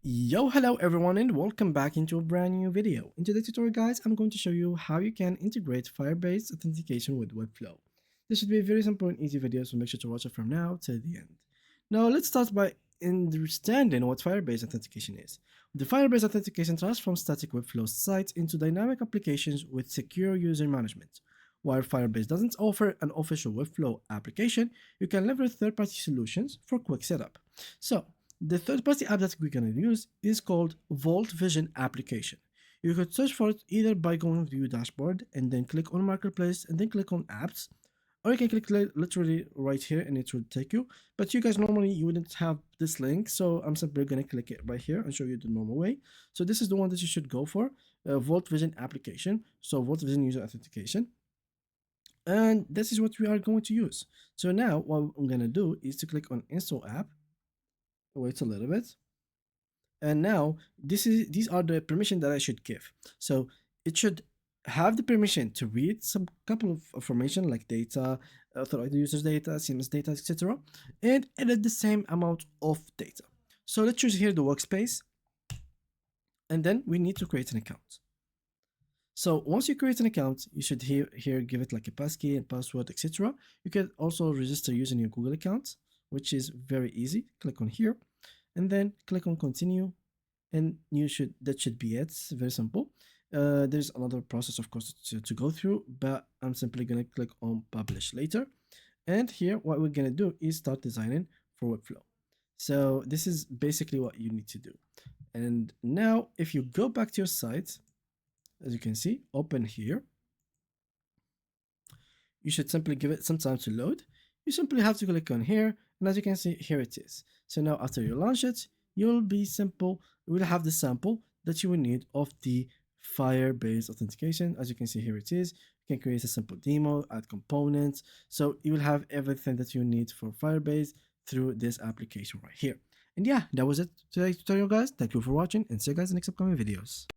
Yo, hello everyone and welcome back into a brand new video. In today's tutorial guys, I'm going to show you how you can integrate Firebase authentication with Webflow. This should be a very simple and easy video, so make sure to watch it from now to the end. Now let's start by understanding what Firebase authentication is. The Firebase authentication transforms static Webflow sites into dynamic applications with secure user management. While Firebase doesn't offer an official Webflow application, you can leverage third-party solutions for quick setup. So the third-party app that we're going to use is called Vault Vision application. You could search for it either by going to View Dashboard and then click on Marketplace and then click on Apps, or you can click literally right here and it will take you. But you guys normally you wouldn't have this link, so I'm simply going to click it right here and show you the normal way. So this is the one that you should go for, Vault Vision application. So Vault Vision user authentication. And this is what we are going to use. So now what I'm going to do is to click on Install App. Wait a little bit, and now these are the permission that I should give. So it should have the permission to read some couple of information like data, authorized users data, CMS data, etc., and edit the same amount of data. So let's choose here the workspace, and then we need to create an account. So once you create an account, you should here give it like a passkey and password, etc. You can also register using your Google account, which is very easy. Click on here and then click on continue, and that should be it. It's very simple. There's another process of course to go through, but I'm simply going to click on publish later. And here what we're going to do is start designing for Webflow. So this is basically what you need to do. And now if you go back to your site, as you can see, open here, you should simply give it some time to load. You simply have to click on here, and as you can see, here it is. So now after you launch it, you will have the sample that you will need of the Firebase authentication. As you can see, here it is. You can create a simple demo, add components. So you will have everything that you need for Firebase through this application right here. And yeah, that was it today's tutorial, guys. Thank you for watching, and see you guys in the next upcoming videos.